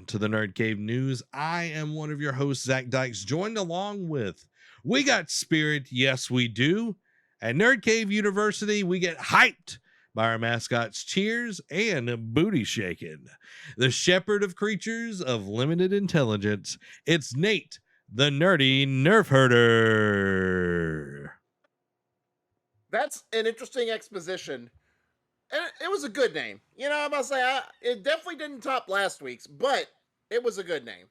to the Nerd Cave News. I am one of your hosts, Zach Dykes, joined along with We Got Spirit, yes we do. At Nerd Cave University, we get hyped by our mascots cheers and booty shaking. The shepherd of creatures of limited intelligence, it's Nate, the nerdy nerf herder. That's an interesting exposition. And it was a good name. You know, I'm about to say, it definitely didn't top last week's, but it was a good name.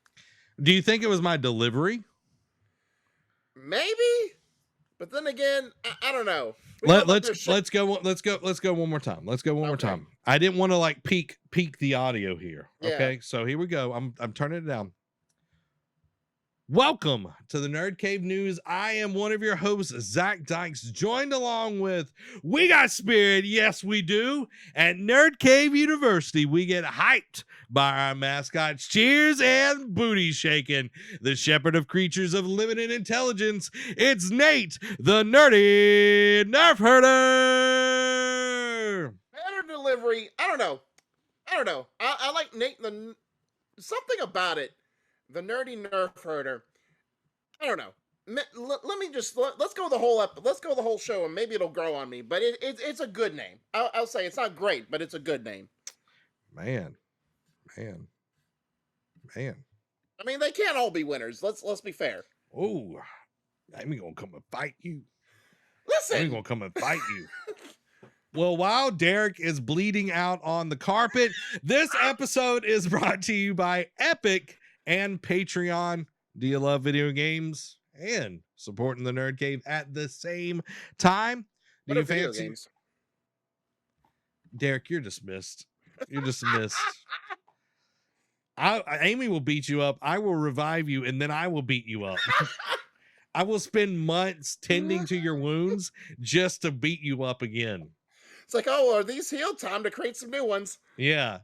Do you think it was my delivery? Maybe, but then again, I don't know. Let's go one more time. Let's go one more time. I didn't want to like peak the audio here. Yeah. Okay, so here we go. I'm turning it down. Welcome to the Nerd Cave News. I am one of your hosts, Zach Dykes, joined along with We Got Spirit, yes we do. At Nerd Cave University, we get hyped by our mascots cheers and booty shaking. The shepherd of creatures of limited intelligence, it's Nate, the nerdy nerf herder. Better delivery. I don't know. I like Nate. Something about it. The nerdy nerf herder. I don't know. Let's go the whole let's go the whole show, and maybe it'll grow on me. But it's a good name. I'll say it's not great, but it's a good name. Man. I mean, they can't all be winners. Let's be fair. Oh, I'm gonna come and fight you. Listen, I'm gonna come and fight you. Well, while Derek is bleeding out on the carpet, this episode is brought to you by Epic and Patreon. Do you love video games and supporting the Nerd Cave at the same time? Do you fancy games? Derek, you're dismissed. You're dismissed. Amy will beat you up. I will revive you, and then I will beat you up. I will spend months tending to your wounds just to beat you up again. It's like, oh, are these healed? Time to create some new ones. Yeah.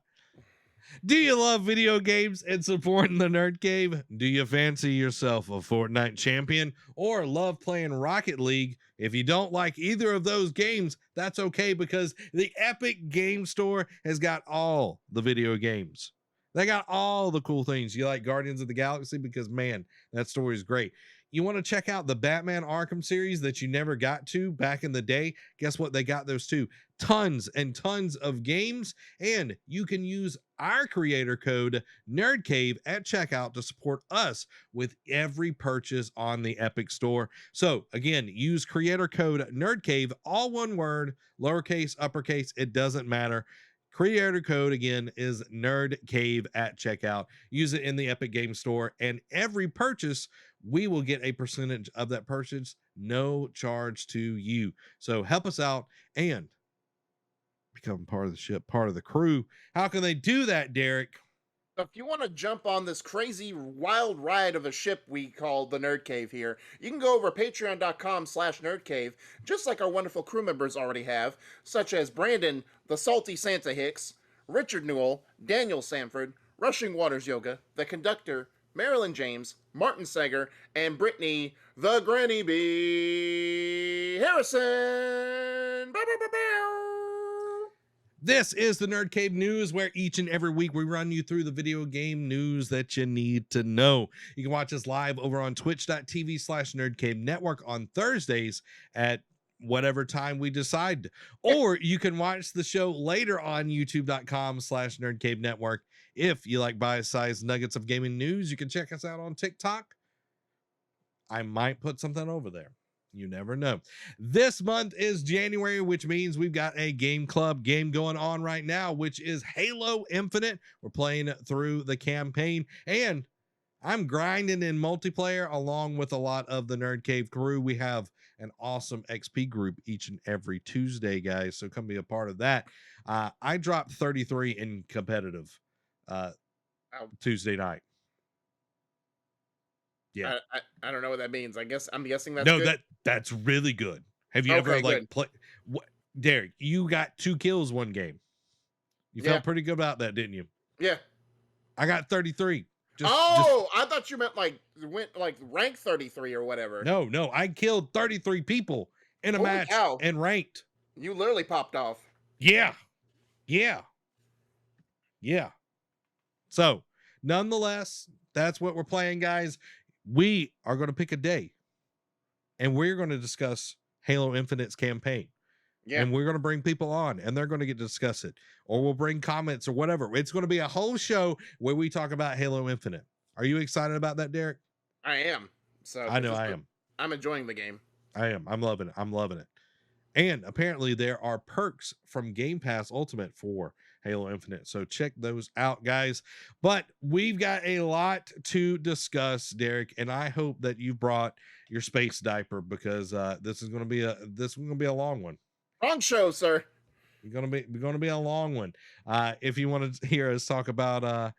Do you love video games and supporting the Nerd Cave? Do you fancy yourself a Fortnite champion or love playing Rocket League? If you don't like either of those games, that's okay, because the Epic Game Store has got all the video games. They got all the cool things. You like Guardians of the Galaxy? Because, man, that story is great. You want to check out the Batman Arkham series that you never got to back in the day? Guess what? They got those too. Tons and tons of games. And you can use our creator code NERDCAVE at checkout to support us with every purchase on the Epic Store. So again, use creator code NERDCAVE, all one word, lowercase, uppercase, it doesn't matter. Creator code again is NERDCAVE at checkout. Use it in the Epic Game Store, and every purchase, we will get a percentage of that purchase, no charge to you. So help us out and become part of the ship, part of the crew. How can they do that, Derek? If you want to jump on this crazy wild ride of a ship we call the Nerd Cave here, you can go over patreon.com/nerdcave, just like our wonderful crew members already have, such as Brandon, the Salty Santa Hicks, Richard Newell, Daniel Sanford, Rushing Waters Yoga, the Conductor, Marilyn James, Martin Sager, and Brittany, the Granny Bee Harrison. This is the Nerd Cave News, where each and every week we run you through the video game news that you need to know. You can watch us live over on twitch.tv/NerdCave Network on Thursdays at whatever time we decide. Or you can watch the show later on youtube.com/NerdCave Network. If you like bite-sized nuggets of gaming news, you can check us out on TikTok. I might put something over there. You never know. This month is January, which means we've got a game club game going on right now, which is Halo Infinite. We're playing through the campaign, and I'm grinding in multiplayer along with a lot of the Nerd Cave crew. We have an awesome XP group each and every Tuesday, guys, so come be a part of that. I dropped 33 in competitive Tuesday night. Yeah, I don't know what that means. I'm guessing that's no, good. That's really good. Have you ever like play? What, Derek? You got 2 kills one game. You felt pretty good about that, didn't you? Yeah. I got 33. I thought you meant went rank 33 or whatever. No, I killed 33 people in a match and ranked. You literally popped off. Yeah. So Nonetheless, that's what we're playing, guys. We are going to pick a day and we're going to discuss Halo Infinite's campaign. Yeah. And we're going to bring people on and they're going to get to discuss it, or we'll bring comments or whatever. It's going to be a whole show where we talk about Halo Infinite. Are you excited about that, Derek? I am. So I know I am. I'm enjoying the game. I am. I'm loving it. I'm loving it. And apparently there are perks from Game Pass Ultimate for Halo Infinite. So check those out, guys. But we've got a lot to discuss, Derek, and I hope that you brought your space diaper, because this is going to be a long one. Wrong show, sir. Going to be a long one. If you want to hear us talk about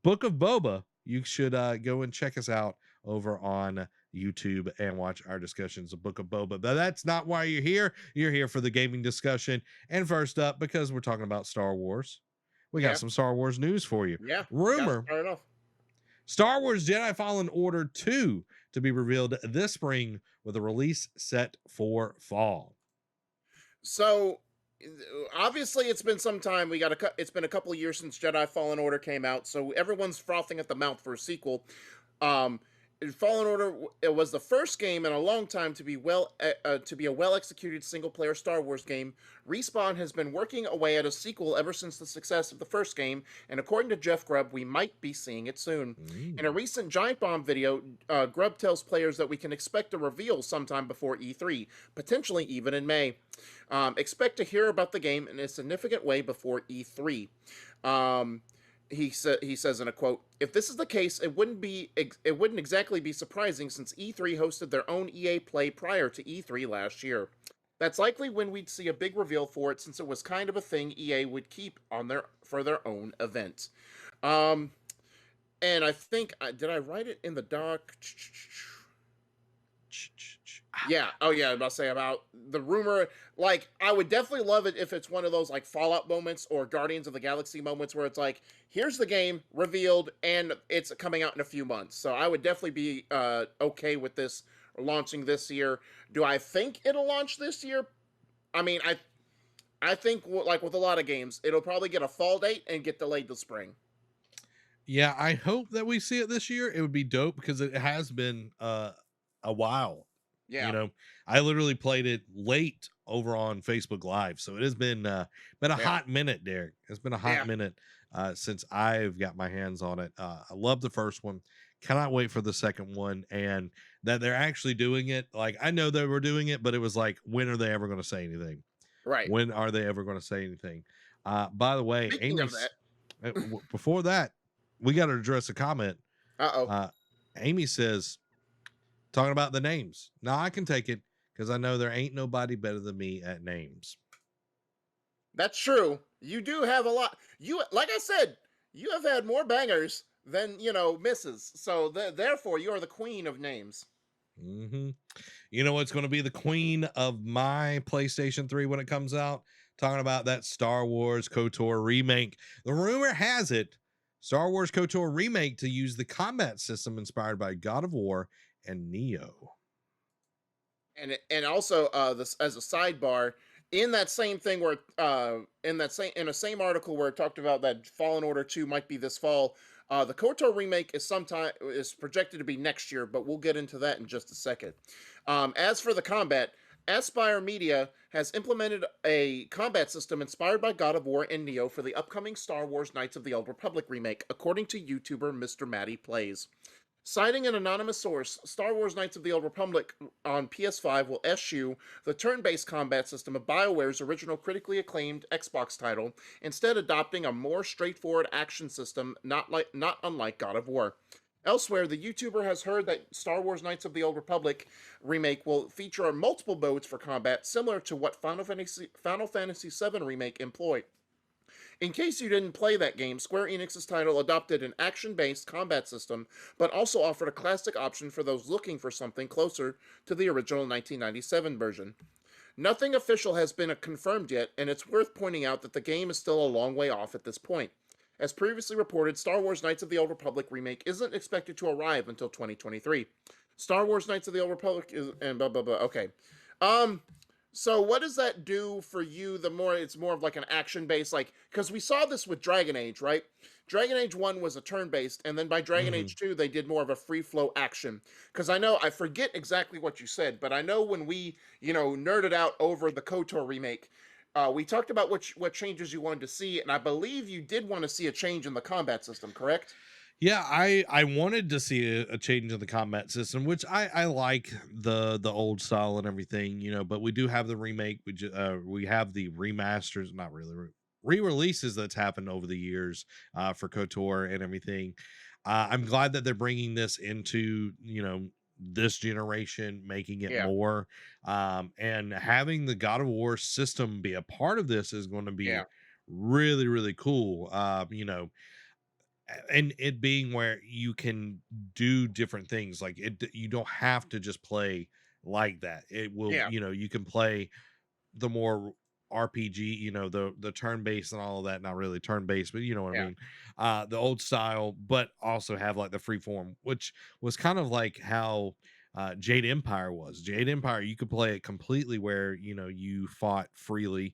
Book of Boba, you should go and check us out over on YouTube and watch our discussions of Book of Boba. But that's not why you're here. You're here for the gaming discussion. And first up, because we're talking about Star Wars, we got some Star Wars news for you. Yeah. Rumor: Star Wars Jedi Fallen Order 2 to be revealed this spring with a release set for fall. So obviously it's been some time. It's been a couple of years since Jedi Fallen Order came out, so everyone's frothing at the mouth for a sequel. Fallen Order, it was the first game in a long time to be a well-executed single-player Star Wars game. Respawn has been working away at a sequel ever since the success of the first game, and according to Jeff Grubb, we might be seeing it soon. In a recent Giant Bomb video, Grubb tells players that we can expect a reveal sometime before E3, potentially even in May. Expect to hear about the game in a significant way before E3. He says in a quote, "If this is the case, it wouldn't exactly be surprising, since E3 hosted their own EA Play prior to E3 last year. That's likely when we'd see a big reveal for it, since it was kind of a thing EA would keep for their own event." And I think did I write it in the doc? Yeah. Oh, yeah. I'm about to say about the rumor. Like, I would definitely love it if it's one of those like Fallout moments or Guardians of the Galaxy moments where it's like, here's the game revealed and it's coming out in a few months. So I would definitely be okay with this launching this year. Do I think it'll launch this year? I mean, I think like with a lot of games, it'll probably get a fall date and get delayed till spring. Yeah, I hope that we see it this year. It would be dope because it has been a while. Yeah. You know, I literally played it late over on Facebook Live, so it has been a hot minute, Derek. It's been a hot minute since I've got my hands on it. I love the first one. Cannot wait for the second one, and that they're actually doing it. Like, I know they were doing it, but it was like, when are they ever going to say anything? Right. When are they ever going to say anything? By the way, before that, we got to address a comment. Amy says, talking about the names. Now I can take it because I know there ain't nobody better than me at names. That's true. You do have a lot. Like I said, you have had more bangers than, misses. So therefore, you are the queen of names. Mm-hmm. You know what's going to be the queen of my PlayStation 3 when it comes out? Talking about that Star Wars KOTOR remake. The rumor has it, Star Wars KOTOR remake to use the combat system inspired by God of War and Neo. And also this as a sidebar, in that same thing where in a same article where it talked about that Fallen Order 2 might be this fall, the KOTOR remake is projected to be next year, but we'll get into that in just a second. As for the combat, Aspire Media has implemented a combat system inspired by God of War and Neo for the upcoming Star Wars Knights of the Old Republic remake, according to YouTuber Mr. Matty Plays. Citing an anonymous source, Star Wars Knights of the Old Republic on PS5 will eschew the turn-based combat system of BioWare's original critically acclaimed Xbox title, instead adopting a more straightforward action system not unlike God of War. Elsewhere, the YouTuber has heard that Star Wars Knights of the Old Republic remake will feature multiple modes for combat, similar to what Final Fantasy VII Remake employed. In case you didn't play that game, Square Enix's title adopted an action-based combat system, but also offered a classic option for those looking for something closer to the original 1997 version. Nothing official has been confirmed yet, and it's worth pointing out that the game is still a long way off at this point. As previously reported, Star Wars Knights of the Old Republic remake isn't expected to arrive until 2023. Star Wars Knights of the Old Republic is... and blah, blah, blah. Okay. So what does that do for you? It's more of like an action-based, like, because we saw this with Dragon Age, right? Dragon Age 1 was a turn-based, and then by Dragon Mhm. Age 2, they did more of a free-flow action. Because I know, I forget exactly what you said, but I know when we, nerded out over the KOTOR remake, we talked about what changes you wanted to see, and I believe you did want to see a change in the combat system, correct? Yeah, I wanted to see a change in the combat system, which I like the old style and everything, but we do have the remake. We have the remasters, not really re-releases that's happened over the years for KOTOR and everything. I'm glad that they're bringing this into this generation, making it Yeah, more, and having the God of War system be a part of this is going to be yeah, really really cool. And it being where you can do different things, like you don't have to just play like that. It will, yeah, you can play the more RPG, the turn based and all of that. Not really turn based, but you know what I yeah, mean. The old style, but also have like the free form, which was kind of like how Jade Empire was. Jade Empire, you could play it completely where you fought freely.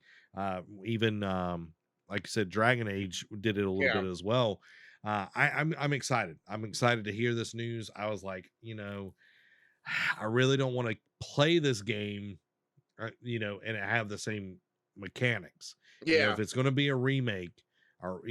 Even like I said, Dragon Age did it a little yeah, bit as well. I'm excited. I'm excited to hear this news. I was like, I really don't want to play this game, and it have the same mechanics. If yeah, it's going to be a remake, or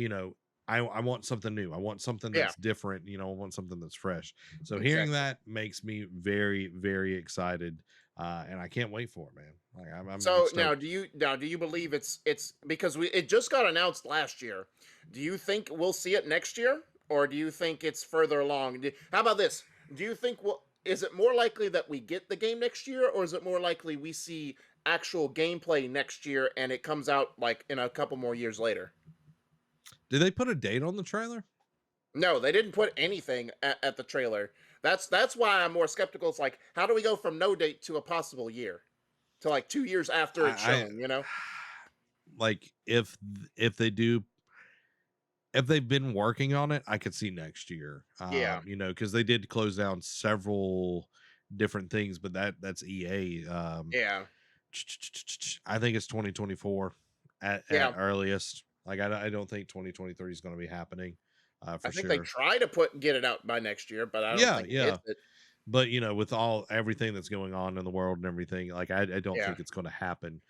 I want something new. I want something yeah, that's different. I want something that's fresh. So hearing exactly. that makes me very very excited, and I can't wait for it, man. Like I'm So stoked. now do you believe it's because it just got announced last year? Do you think we'll see it next year, or do you think it's further along? How about this? Do you think is it more likely that we get the game next year, or is it more likely we see actual gameplay next year and it comes out like in a couple more years later? Did they put a date on the trailer? No, they didn't put anything at the trailer. That's why I'm more skeptical. It's like, how do we go from no date to a possible year to like 2 years after it's I shown? You know? like if they do, if they've been working on it, I could see next year. Yeah, Because they did close down several different things, but that's EA. yeah, I think it's 2024 at yeah. earliest. Like I don't think 2023 is going to be happening, I for think they sure. try to get it out by next year, but I don't Yeah, think it yeah. hits it. But with everything that's going on in the world and everything, like I don't Yeah. think it's going to happen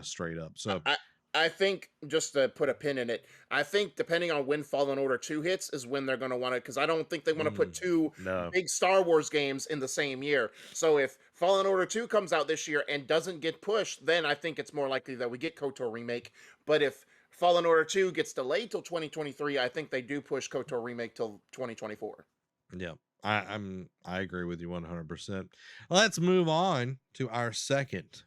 straight up. I So I I think just to put a pin in it, I think depending on when Fallen Order 2 hits is when they're going to want to, because I don't think they want to put mm, two no, big Star Wars games in the same year. So if Fallen Order 2 comes out this year and doesn't get pushed, then I think it's more likely that we get KOTOR remake. But if Fallen Order 2 gets delayed till 2023, I think they do push KOTOR remake till 2024. yeah, I agree with you 100%. Let's move on to our second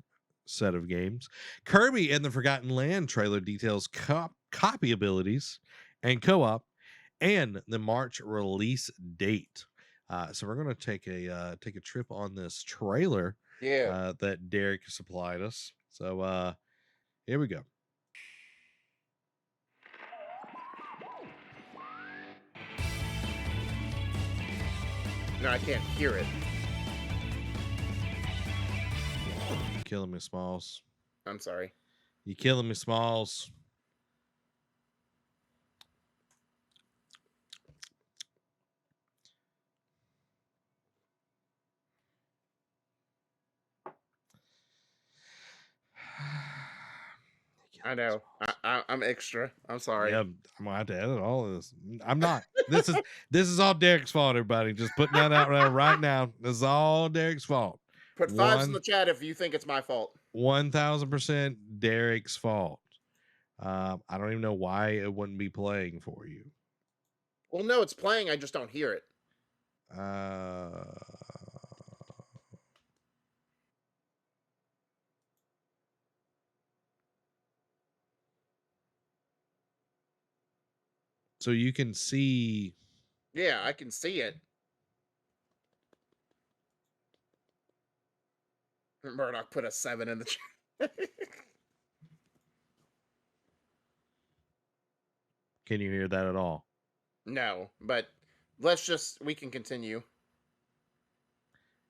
set of games. Kirby and the Forgotten Land trailer details copy abilities and co-op and the March release date. So we're gonna take a trip on this trailer Yeah. that Derek supplied us. So here we go. No, I can't hear it. You killing me, Smalls. I'm sorry. You killing me, Smalls. You I killing me, know. Smalls. I'm extra. I'm sorry. Yeah, I'm gonna have to edit all of this. I'm not. This is all Derek's fault, everybody. Just putting that out there right now. This is all Derek's fault. Put fives in One the chat if you think it's my fault. 1000% Derek's fault. I don't even know why it wouldn't be playing for you. Well, no, it's playing. I just don't hear it. Uh, so you can see. Yeah, I can see it. Murdoch put a 7 in the chat. Can you hear that at all? No, but we can continue.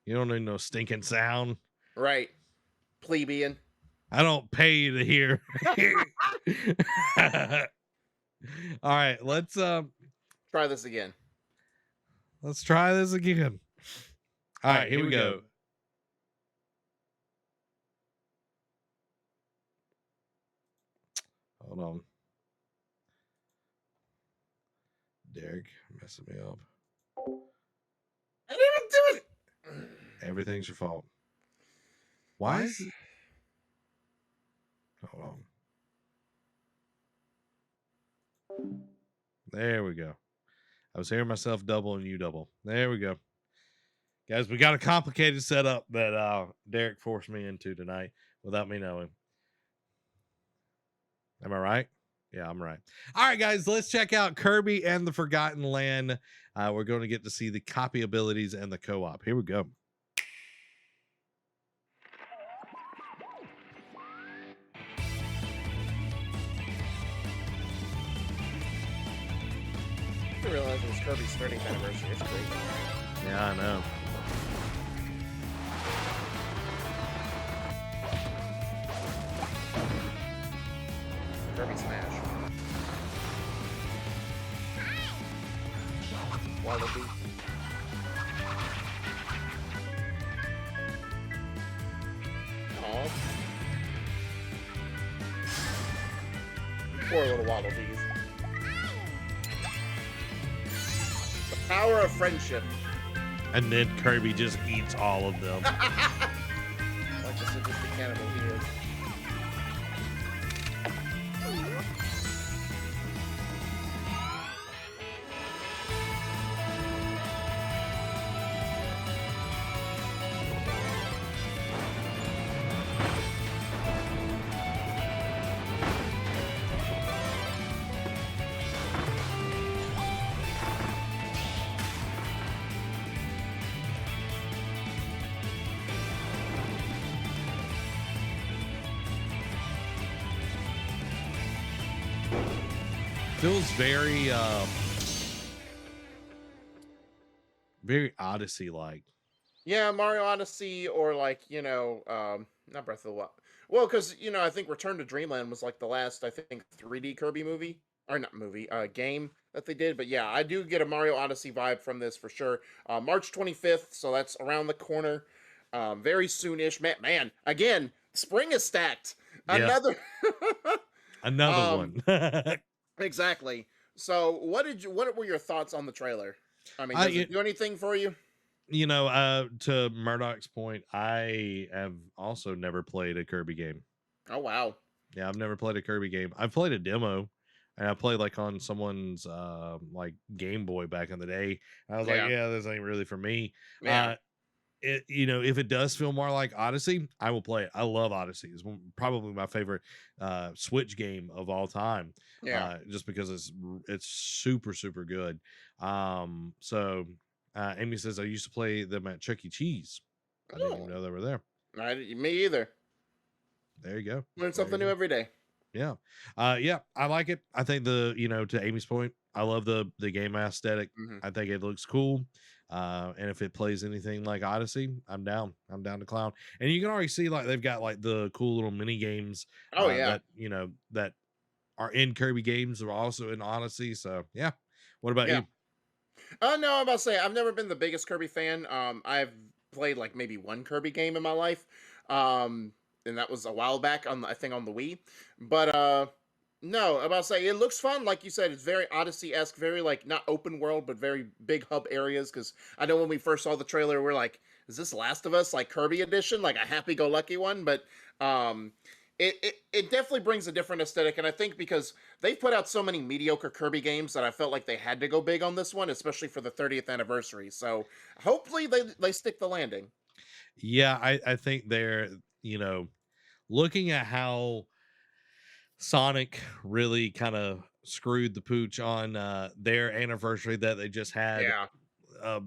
You don't need no stinking sound. Right. Plebeian. I don't pay you to hear. All right, try this again. Let's try this again. All right, here we go. Hold on. Derek messing me up. I didn't even do it. Everything's your fault. Why is it? Hold on. There we go. I was hearing myself double and you double. There we go. Guys, we got a complicated setup that Derek forced me into tonight without me knowing. Am I right? Yeah, I'm right. All right, guys, let's check out Kirby and the Forgotten Land. We're going to get to see the copy abilities and the co-op. Here we go. I didn't realize it was Kirby's 30th anniversary. It's crazy. Yeah, I know. Kirby Smash. Wallaby. Aw. Poor little wallabies. The power of friendship. And then Kirby just eats all of them. Like the sadistic cannibal he is. Feels very very Odyssey like. Yeah, Mario Odyssey, or like, not Breath of the Wild. Well, because, I think Return to Dreamland was like the last, I think, 3D Kirby movie. Or not movie, game that they did. But yeah, I do get a Mario Odyssey vibe from this for sure. March 25th, so that's around the corner. Very soonish. Man, again, spring is stacked. Yeah. Another one. Exactly. So what were your thoughts on the trailer? I mean, does it do anything for you? To Murdoch's point, I have also never played a Kirby game. Oh, wow. Yeah, I've never played a Kirby game. I've played a demo, and I played like on someone's like Game Boy back in the day. I was like, yeah, this ain't really for me. Yeah. If it does feel more like Odyssey, I will play it. I love Odyssey. It's probably my favorite Switch game of all time. Yeah. Just because it's super, super good. Amy says I used to play them at Chuck E. Cheese. I didn't even know they were there. Me either. There you go. Learn something new every day. Yeah. Yeah, I like it. I think to Amy's point, I love the game aesthetic. Mm-hmm. I think it looks cool. And if it plays anything like Odyssey, I'm down. I'm down to clown. And you can already see like they've got like the cool little mini games. Oh yeah. That that are in Kirby games are also in Odyssey. So yeah. What about you? No, I'm about to say I've never been the biggest Kirby fan. I've played like maybe one Kirby game in my life. And that was a while back I think on the Wii. But no, I'm about to say it looks fun. Like you said, it's very Odyssey-esque, very like not open world, but very big hub areas. Because I know when we first saw the trailer, we're like, is this Last of Us like Kirby edition, like a happy-go-lucky one? But it definitely brings a different aesthetic, and I think because they've put out so many mediocre Kirby games that I felt like they had to go big on this one, especially for the 30th anniversary. So hopefully they stick the landing. Yeah, I think they're looking at how Sonic really kind of screwed the pooch on their anniversary that they just had. Yeah.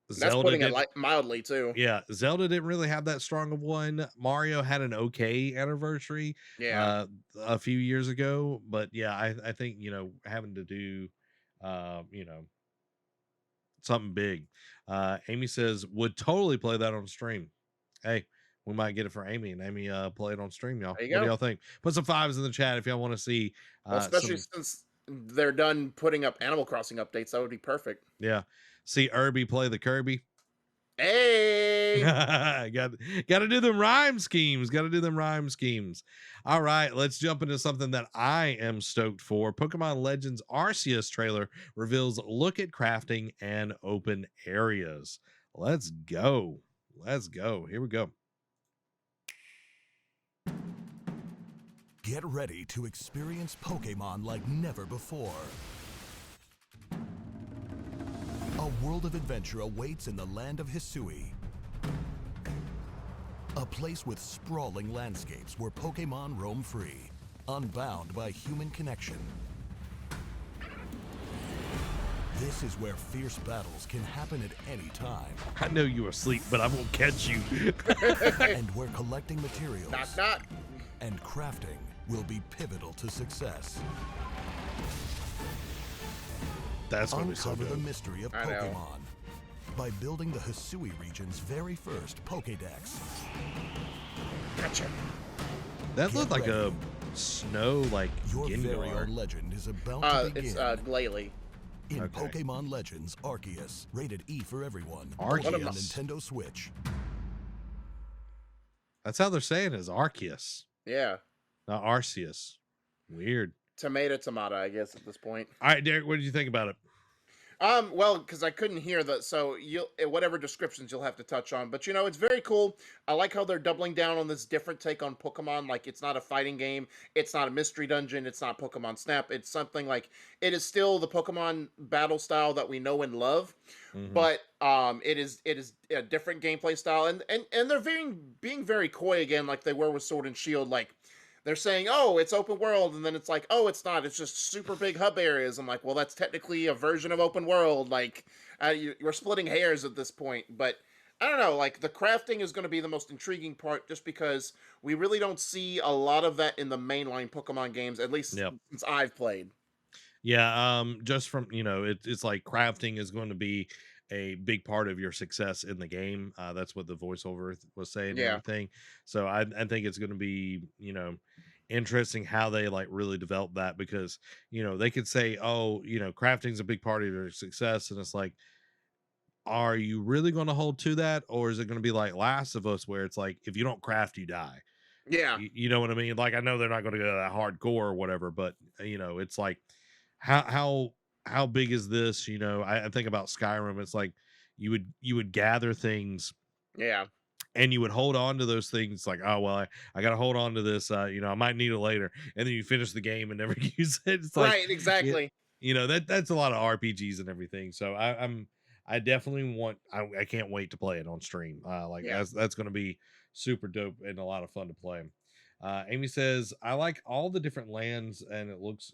That's Zelda putting it mildly too. Yeah, Zelda didn't really have that strong of one. Mario had an okay anniversary a few years ago, but yeah, I think having to do something big. Amy says would totally play that on stream. Hey, we might get it for Amy, and Amy play it on stream, y'all. What do y'all think? Put some fives in the chat if y'all want to see. Well, especially since they're done putting up Animal Crossing updates, that would be perfect. Yeah. See Irby play the Kirby. Hey, got to do them rhyme schemes. Got to do them rhyme schemes. All right, let's jump into something that I am stoked for. Pokemon Legends Arceus trailer reveals look at crafting and open areas. Let's go. Let's go. Here we go. Get ready to experience Pokemon like never before. A world of adventure awaits in the land of Hisui. A place with sprawling landscapes where Pokemon roam free, unbound by human connection. This is where fierce battles can happen at any time. I know you are asleep, but I won't catch you. And where collecting materials knock knock. and crafting will be pivotal to success. That's going to be so Uncover the good. mystery of I know. Pokemon by building the Hisui region's very first Pokédex. Gotcha. That Get looked like ready. a snow like Your very Gengar. own legend is about to begin It's Glalie. in okay. Pokemon Legends Arceus, rated E for everyone. Arceus. Only on Nintendo Switch. That's how they're saying it, is Arceus, Yeah. not Arceus. Weird. Tomato, I guess at this point. All right, Derek, what did you think about it? Well, because I couldn't hear that, so you'll whatever descriptions you'll have to touch on. But it's very cool. I like how they're doubling down on this different take on Pokemon. Like, it's not a fighting game, it's not a mystery dungeon, it's not Pokemon Snap. It's something like it is still the Pokemon battle style that we know and love, Mhm. but it is a different gameplay style, and they're being very coy again, like they were with Sword and Shield. Like, they're saying, oh, it's open world, and then it's like, oh, it's not. It's just super big hub areas. I'm like, well, that's technically a version of open world. Like, we're splitting hairs at this point. But I don't know. Like, the crafting is going to be the most intriguing part, just because we really don't see a lot of that in the mainline Pokemon games, at least Yep. since I've played. Yeah, just from it's like crafting is going to be a big part of your success in the game. That's what the voiceover was saying and Yeah. everything. So I think it's going to be interesting how they like really develop that, because they could say, oh, crafting's a big part of your success, and it's like, are you really going to hold to that, or is it going to be like Last of Us, where it's like, if you don't craft, you die? Yeah. You know what I mean? Like, I know they're not going to go that hardcore or whatever, but it's like, how big is this? I think about Skyrim. It's like you would gather things Yeah. and you would hold on to those things, like, oh well, I got to hold on to this. I might need it later, and then you finish the game and never use it. It's like, Right. Exactly. that's a lot of RPGs and everything. So I definitely want. I can't wait to play it on stream. Yeah. That's going to be super dope and a lot of fun to play. Amy says, I like all the different lands, and it looks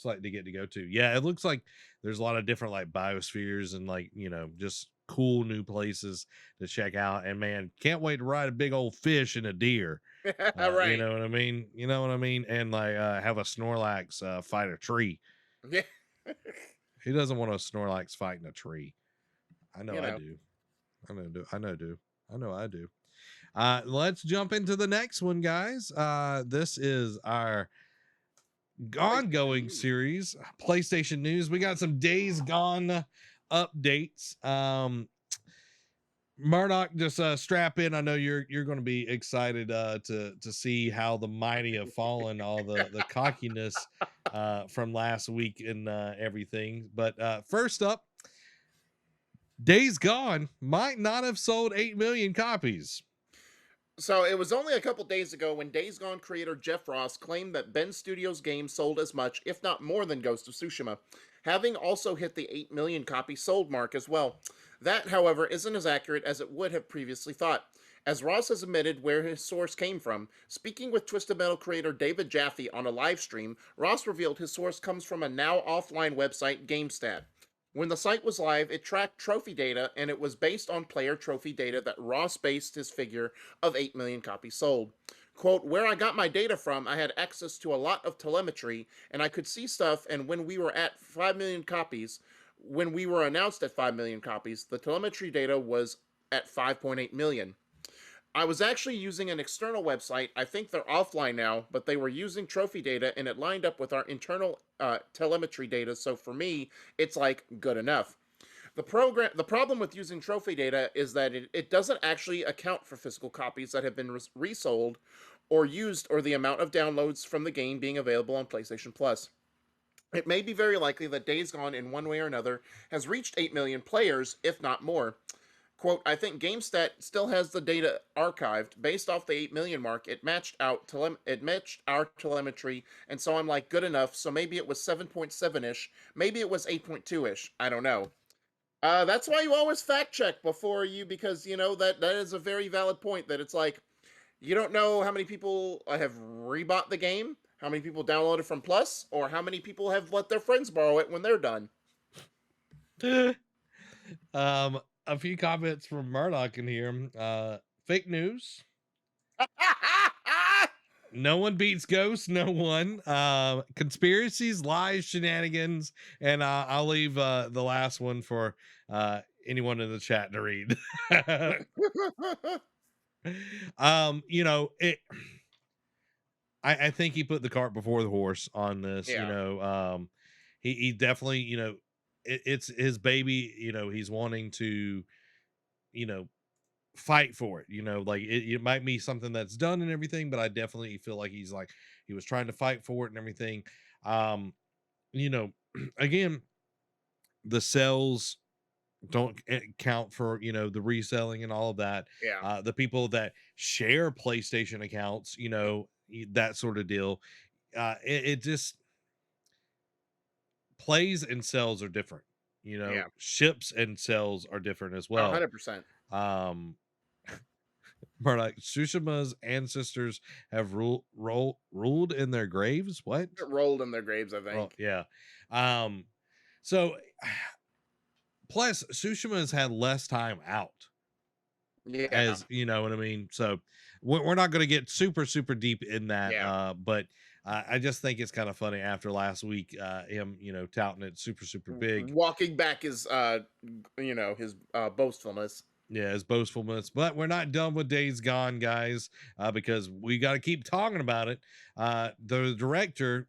like they get to go to. Yeah, it looks like there's a lot of different like biospheres and like just cool new places to check out. And man, can't wait to ride a big old fish and a deer. Right. You know what I mean? You know what I mean? And like have a Snorlax fight a tree. Yeah. Who doesn't want a Snorlax fighting a tree? I know You I know. do. I know I do. Let's jump into the next one, guys. This is our ongoing series, PlayStation News. We got some Days Gone updates. Murdoch, just strap in. I know you're going to be excited to see how the mighty have fallen, all the cockiness from last week and everything. But first up, Days Gone might not have sold 8 million copies. So it was only a couple days ago when Days Gone creator Jeff Ross claimed that Ben Studios' game sold as much, if not more, than Ghost of Tsushima, having also hit the 8 million copy sold mark as well. That, however, isn't as accurate as it would have previously thought, as Ross has admitted where his source came from. Speaking with Twisted Metal creator David Jaffe on a live stream, Ross revealed his source comes from a now offline website, GameStat. When the site was live, it tracked trophy data, and it was based on player trophy data that Ross based his figure of 8 million copies sold. Quote, where I got my data from, I had access to a lot of telemetry, and I could see stuff, and when we were at 5 million copies, when we were announced at 5 million copies, the telemetry data was at 5.8 million. I was actually using an external website. I think they're offline now, but they were using trophy data and it lined up with our internal telemetry data. So for me, it's like good enough. The problem with using trophy data is that it doesn't actually account for physical copies that have been resold or used or the amount of downloads from the game being available on PlayStation Plus. It may be very likely that Days Gone, in one way or another, has reached 8 million players, if not more. Quote, I think GameStat still has the data archived. Based off the 8 million mark, it matched our telemetry, and so I'm like, good enough, so maybe it was 7.7-ish, maybe it was 8.2-ish, I don't know. That's why you always fact check before you, because, that is a very valid point, that it's like, you don't know how many people have rebought the game, how many people downloaded from Plus, or how many people have let their friends borrow it when they're done. A few comments from Murdoch in here. Fake news. No one beats ghosts. No one. Conspiracies, lies, shenanigans, and I'll leave the last one for anyone in the chat to read. It. I think he put the cart before the horse on this. Yeah. He definitely, it's his baby. He's wanting to, fight for it. Like it might be something that's done and everything, but I definitely feel like he was trying to fight for it and everything. Um, you know, again, the sales don't count for the reselling and all of that. Yeah. The people that share PlayStation accounts, that sort of deal. It just plays and sells are different. Yeah. Ships and sells are different as well. 100%. Um, but like Tsushima's ancestors have ruled in their graves. What? Rolled in their graves, I Well, think. yeah. So plus Tsushima's had less time out, Yeah. as you know what I mean. So we're not going to get super deep in that. Yeah. But I just think it's kind of funny after last week, him touting it super big. Walking back his his boastfulness. Yeah, his boastfulness. But we're not done with Days Gone, guys, because we got to keep talking about it. The director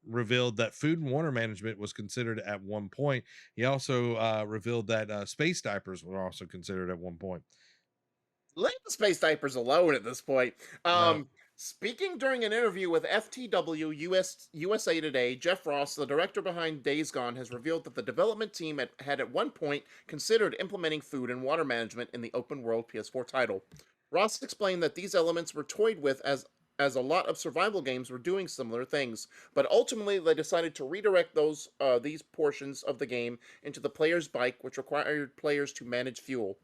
revealed that food and water management was considered at one point. He also revealed that space diapers were also considered at one point. Leave the space diapers alone at this point. No. Speaking during an interview with FTW USA Today, Jeff Ross, the director behind Days Gone, has revealed that the development team had at one point considered implementing food and water management in the open world PS4 title. Ross explained that these elements were toyed with as a lot of survival games were doing similar things, but ultimately they decided to redirect these portions of the game into the player's bike, which required players to manage fuel.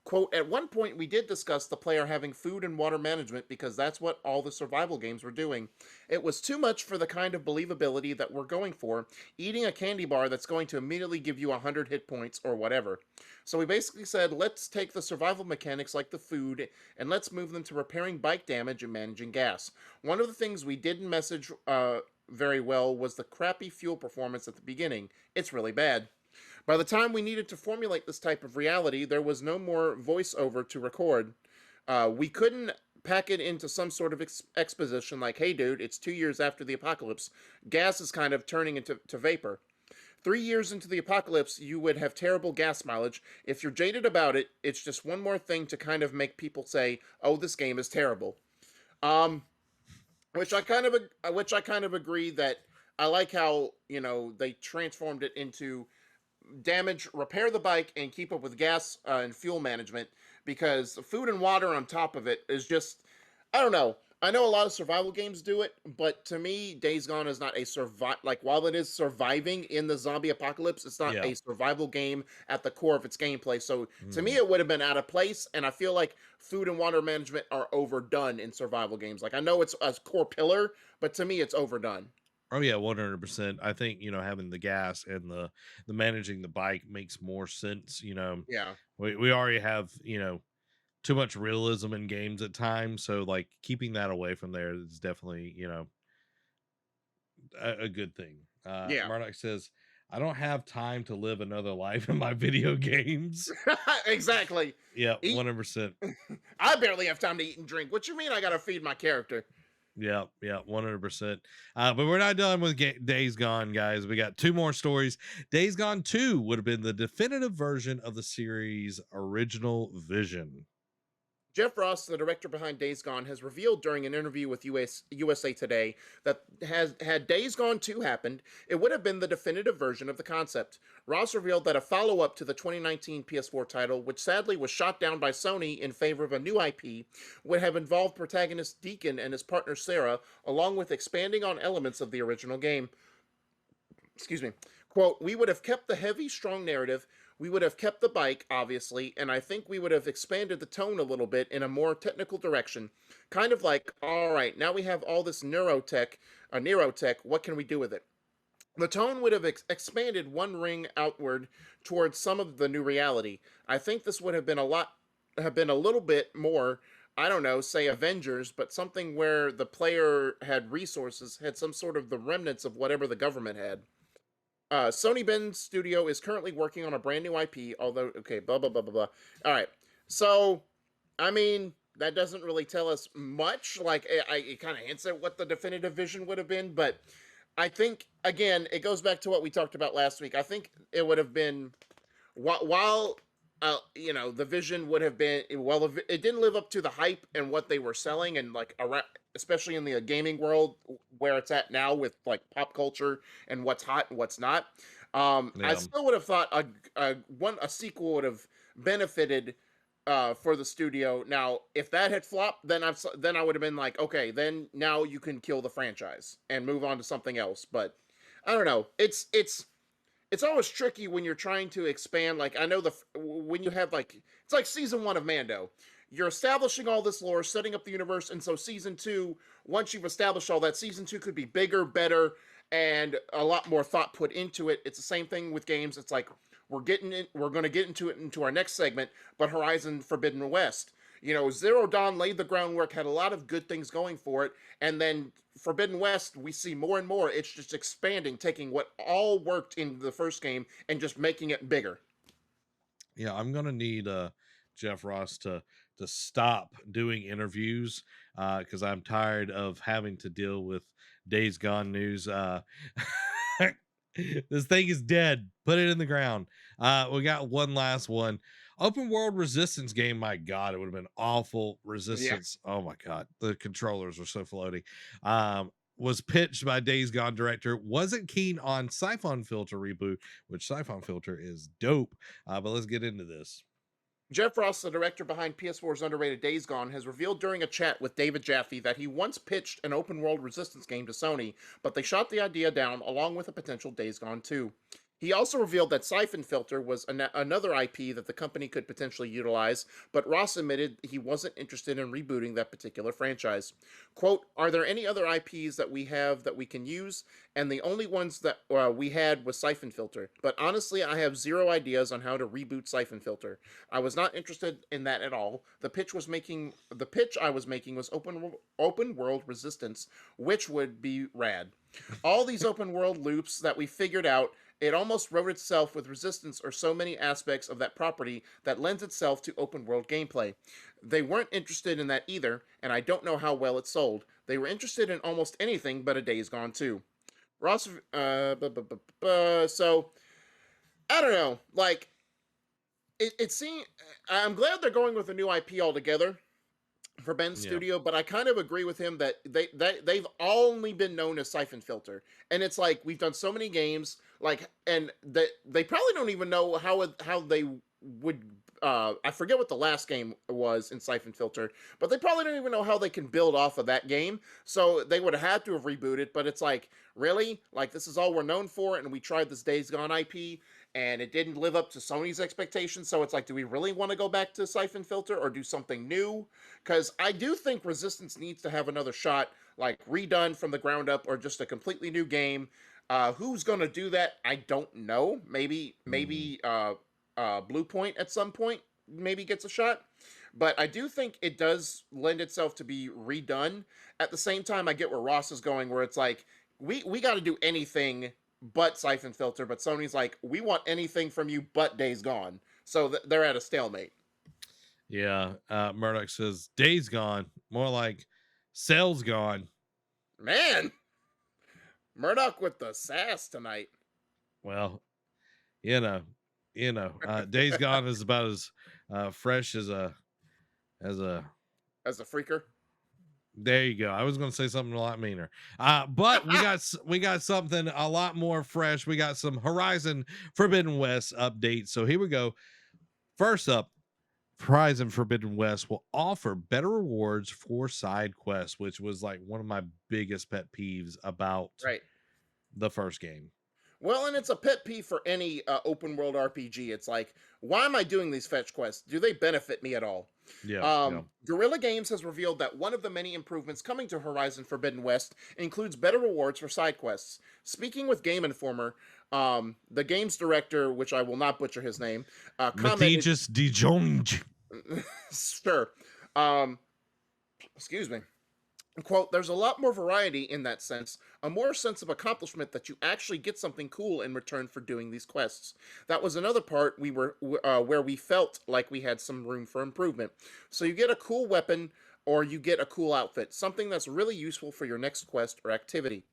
Quote, at one point we did discuss the player having food and water management because that's what all the survival games were doing. It was too much for the kind of believability that we're going for, eating a candy bar that's going to immediately give you 100 hit points or whatever. So we basically said, let's take the survival mechanics like the food and let's move them to repairing bike damage and managing gas. One of the things we didn't message very well was the crappy fuel performance at the beginning. It's really bad. By the time we needed to formulate this type of reality, there was no more voiceover to record. We couldn't pack it into some sort of exposition like, hey dude, it's 2 years after the apocalypse. Gas is kind of turning into vapor. 3 years into the apocalypse, you would have terrible gas mileage. If you're jaded about it, it's just one more thing to kind of make people say, oh, this game is terrible. Which I kind of agree that I like how, they transformed it into repair the bike, and keep up with gas and fuel management, because food and water on top of it is just, I don't know. I know a lot of survival games do it, but to me, Days Gone is not while it is surviving in the zombie apocalypse, it's not a survival game at the core of its gameplay. So to me, it would have been out of place, and I feel like food and water management are overdone in survival games. Like, I know it's a core pillar, but to me, it's overdone. Oh yeah, 100%. I think having the gas and the managing the bike makes more sense. Yeah. We already have too much realism in games at times, so like keeping that away from there is definitely a good thing. Yeah. Murdoch says, I don't have time to live another life in my video games. Exactly. Yeah, Eat. 100%. I barely have time to eat and drink. What you mean I gotta feed my character? Yeah, 100%. But we're not done with Days Gone, guys. We got two more stories. Days Gone 2 would have been the definitive version of the series' original vision. Jeff Ross, the director behind Days Gone, has revealed during an interview with USA Today that had Days Gone 2 happened, it would have been the definitive version of the concept. Ross revealed that a follow-up to the 2019 PS4 title, which sadly was shot down by Sony in favor of a new IP, would have involved protagonist Deacon and his partner Sarah, along with expanding on elements of the original game. Excuse me. Quote, we would have kept the heavy, strong narrative. We would have kept the bike, obviously, and I think we would have expanded the tone a little bit in a more technical direction. Kind of like, all right, now we have all this neurotech, what can we do with it? The tone would have expanded one ring outward towards some of the new reality. I think this would have been a little bit more, I don't know, say Avengers, but something where the player had resources, had some sort of the remnants of whatever the government had. Sony Bend Studio is currently working on a brand new IP, although, okay, blah, blah, blah, blah, blah. All right. So, I mean, that doesn't really tell us much. Like, it kind of hints at what the definitive vision would have been, but I think, again, it goes back to what we talked about last week. I think it would have been, while the vision would have been, well, it didn't live up to the hype and what they were selling, and like around, especially in the gaming world where it's at now with like pop culture and what's hot and what's not. I still would have thought a sequel would have benefited for the studio. Now, if that had flopped, then I would have been like, okay, then now you can kill the franchise and move on to something else. But I don't know. It's always tricky when you're trying to expand. Like, I know when you have like, it's like season 1 of Mando. You're establishing all this lore, setting up the universe, and so season 2, once you've established all that, season 2 could be bigger, better, and a lot more thought put into it. It's the same thing with games. It's like we're going to get into it into our next segment, but Horizon Forbidden West. Zero Dawn laid the groundwork, had a lot of good things going for it, and then Forbidden West, we see more and more. It's just expanding, taking what all worked in the first game and just making it bigger. Yeah, I'm gonna need Jeff Ross to stop doing interviews because I'm tired of having to deal with Days Gone news. This thing is dead. Put it in the ground. We got one last one. Open world Resistance game. My God, it would have been awful. Resistance. Yeah. Oh my God, the controllers were so floaty. Was pitched by Days Gone director. Wasn't keen on Siphon Filter reboot, which Siphon Filter is dope. But let's get into this. Jeff Ross, the director behind PS4's underrated Days Gone, has revealed during a chat with David Jaffe that he once pitched an open-world Resistance game to Sony, but they shot the idea down along with a potential Days Gone 2. He also revealed that Siphon Filter was another IP that the company could potentially utilize, but Ross admitted he wasn't interested in rebooting that particular franchise. Quote, are there any other IPs that we have that we can use? And the only ones that we had was Siphon Filter. But honestly, I have zero ideas on how to reboot Siphon Filter. I was not interested in that at all. The pitch I was making was open world Resistance, which would be rad. All these open world loops that we figured out, it almost wrote itself with Resistance or so many aspects of that property that lends itself to open world gameplay. They weren't interested in that either, and I don't know how well it sold. They were interested in almost anything but a Days Gone 2. Ross, so, I don't know, like, it seems, I'm glad they're going with a new IP altogether for Ben's studio, but I kind of agree with him that they've only been known as Siphon Filter, and it's like we've done so many games, like, and they probably don't even know how they would. I forget what the last game was in Siphon Filter, but they probably don't even know how they can build off of that game. So they would have had to have rebooted. But it's like, really, like this is all we're known for, and we tried this Days Gone IP. And it didn't live up to Sony's expectations. So it's like, do we really want to go back to Siphon Filter or do something new? Because I do think Resistance needs to have another shot, like redone from the ground up or just a completely new game. Who's going to do that? I don't know. Maybe Bluepoint at some point maybe gets a shot. But I do think it does lend itself to be redone. At the same time, I get where Ross is going, where it's like, we got to do anything but Siphon Filter, but Sony's like, we want anything from you but Days Gone. So they're at a stalemate. Yeah. Murdoch says Days Gone, more like Cell's Gone. Man, Murdoch with the sass tonight. Well, you know, Days Gone is about as fresh as a As a freaker. There you go. I was going to say something a lot meaner. But we got something a lot more fresh. We got some Horizon Forbidden West updates. So here we go. First up, Horizon Forbidden West will offer better rewards for side quests, which was like one of my biggest pet peeves about the first game. Well, and it's a pet peeve for any open world RPG. It's like, why am I doing these fetch quests? Do they benefit me at all? Yeah. Guerrilla Games has revealed that one of the many improvements coming to Horizon Forbidden West includes better rewards for side quests. Speaking with Game Informer, the game's director, which I will not butcher his name, commented... Matthias de Jonge. Sure. Excuse me. Quote, there's a lot more variety in that sense, a more sense of accomplishment that you actually get something cool in return for doing these quests. That was another part where we felt like we had some room for improvement. So you get a cool weapon or you get a cool outfit, something that's really useful for your next quest or activity.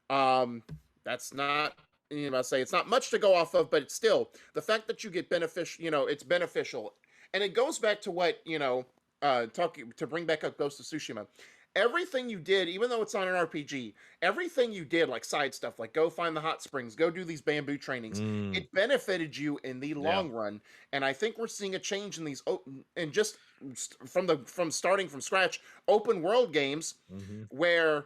That's not, it's not much to go off of, but it's still the fact that you get beneficial, it's beneficial. And it goes back to what, talking to bring back up Ghost of Tsushima. Everything you did, even though it's not an RPG, everything you did, like side stuff, like go find the hot springs, go do these bamboo trainings, it benefited you in the long run. And I think we're seeing a change in these, and just from starting from scratch, open world games where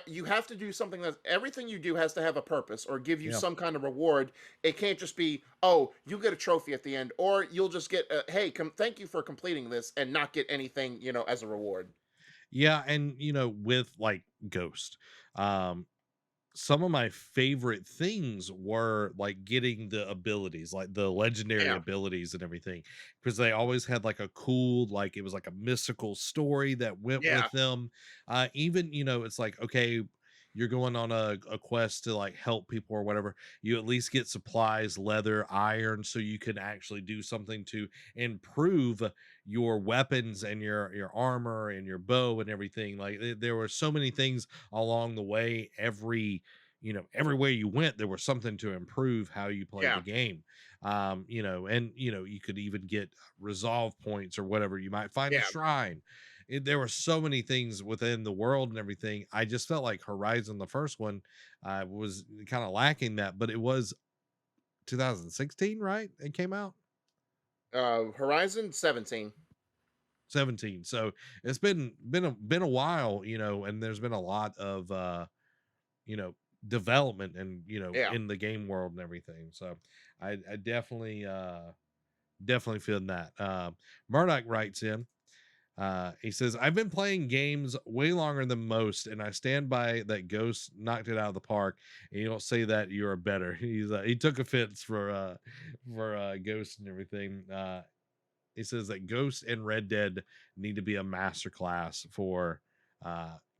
you have to do something that everything you do has to have a purpose or give you some kind of reward. It can't just be, oh, you get a trophy at the end, or you'll just get, hey, thank you for completing this and not get anything, as a reward. Yeah, and with like Ghost, some of my favorite things were like getting the abilities, like the legendary abilities and everything, because they always had like a cool, like it was like a mystical story that went with them. Even it's like, okay, you're going on a quest to like help people or whatever, you at least get supplies, leather, iron, so you can actually do something to improve your weapons and your armor and your bow and everything. Like there were so many things along the way. Everywhere you went, there was something to improve how you play the game. And you could even get resolve points or whatever. You might find a shrine. There were so many things within the world and everything. I just felt like Horizon, the first one, was kind of lacking that, but it was 2016, right? It came out Horizon 17. So it's been a while, and there's been a lot of development and in the game world and everything. So I definitely feel that. Murdoch writes in, he says, I've been playing games way longer than most, and I stand by that. Ghost knocked it out of the park, and you don't say that, you're better. He took offense for Ghost and everything. He says that Ghost and Red Dead need to be a masterclass for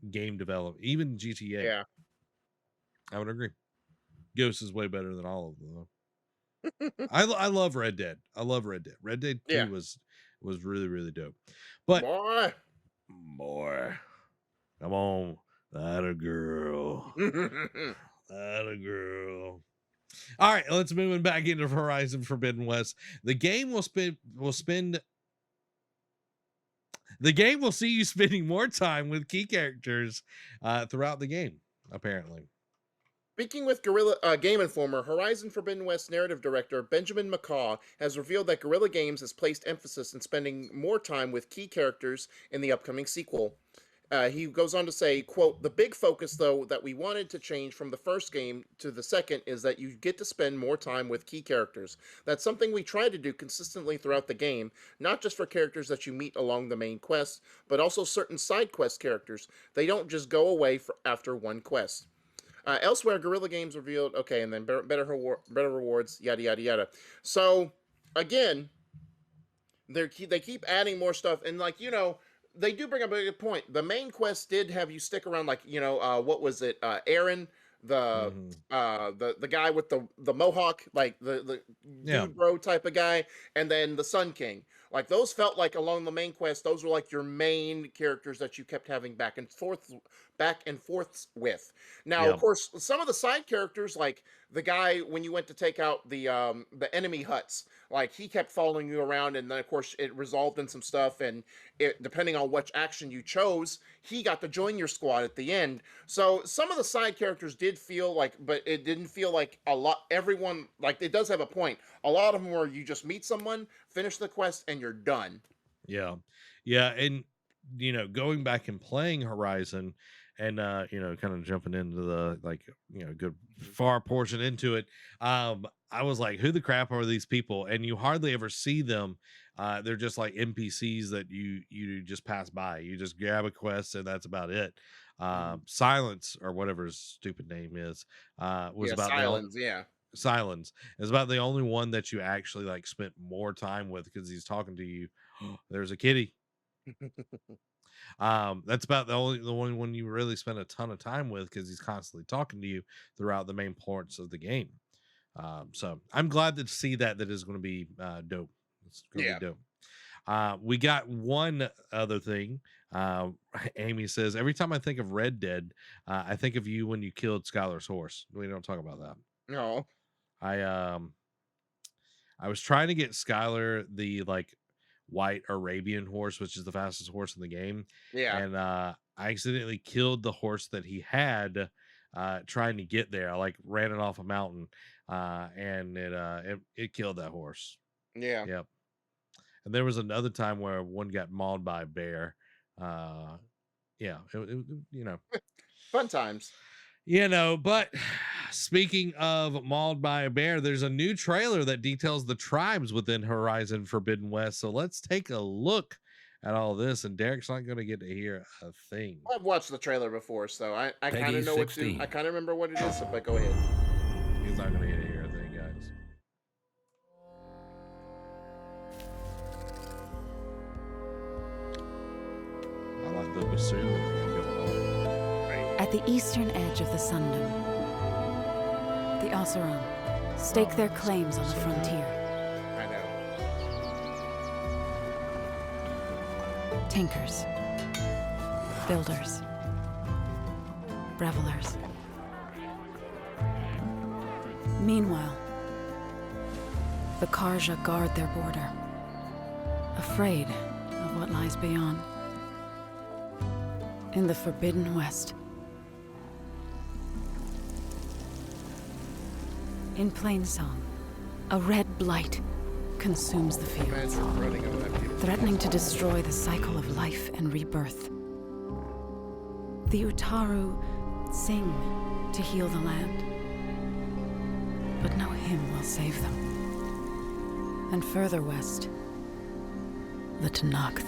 game development, even GTA. Yeah, I would agree. Ghost is way better than all of them, though. I love Red Dead. I love Red Dead. Red Dead 2 was really, really dope. But more. Come on. That a girl. That a girl. All right, let's move back into Horizon Forbidden West. The game will see you spending more time with key characters throughout the game, apparently. Speaking with Game Informer, Horizon Forbidden West narrative director Benjamin McCaw has revealed that Guerrilla Games has placed emphasis in spending more time with key characters in the upcoming sequel. He goes on to say, quote, the big focus, though, that we wanted to change from the first game to the second is that you get to spend more time with key characters. That's something we try to do consistently throughout the game, not just for characters that you meet along the main quest, but also certain side quest characters. They don't just go away after one quest. Elsewhere, Guerrilla Games revealed, okay, and then better rewards, yada, yada, yada. So, again, they keep adding more stuff, and they do bring up a good point. The main quest did have you stick around, what was it, Aaron, the Mhm. the guy with the mohawk, like the Yeah. dude bro type of guy, and then the Sun King. Like those felt like along the main quest, those were like your main characters that you kept having back and forths with. Now, of Yeah. course, some of the side characters, like the guy when you went to take out the enemy huts, like he kept following you around, and then of course it resolved in some stuff, and it, depending on which action you chose, he got to join your squad at the end. So some of the side characters did feel like, but it didn't feel like a lot. Everyone, like, it does have a point. A lot of them where you just meet someone, finish the quest, and you're done. Yeah. Yeah. And, going back and playing Horizon and, kind of jumping into the, like, good far portion into it. I was like, who the crap are these people? And you hardly ever see them. They're just like NPCs that you just pass by. You just grab a quest and that's about it. Mhm. Silence or whatever his stupid name is, was Yeah, about the only silence. Yeah. Silence is about the only one that you actually like spent more time with because he's talking to you. There's a kitty. That's about the only one you really spend a ton of time with because he's constantly talking to you throughout the main parts of the game. So I'm glad to see that is going to be dope. It's going to be Yeah. dope. We got one other thing. Uh, Amy says every time I think of Red Dead, I think of you when you killed Skylar's horse. We don't talk about that. No. I I was trying to get Skylar the like white Arabian horse, which is the fastest horse in the game, Yeah. and I accidentally killed the horse that he had trying to get there. I like ran it off a mountain, and it killed that horse. Yeah. Yep. And there was another time where one got mauled by a bear. Uh, yeah, you know. Fun times. But speaking of mauled by a bear, there's a new trailer that details the tribes within Horizon Forbidden West. So let's take a look at all this. And Derek's not going to get to hear a thing. I've watched the trailer before, so I kind Peggy of know what to. 16. I kind of remember what it is. So, but go ahead. He's not going to get to hear a thing, guys. I like the bassoon going on. At the eastern edge of the Sundom, the Oseram stake their claims on the frontier. I know. Tinkers, builders, revelers. Meanwhile, the Karja guard their border, afraid of what lies beyond. In the Forbidden West. In Plainsong, a red blight consumes the fields, Imagine running over that beautiful. threatening to destroy the cycle of life and rebirth. The Utaru sing to heal the land, but no hymn will save them. And further west, the Tenakth.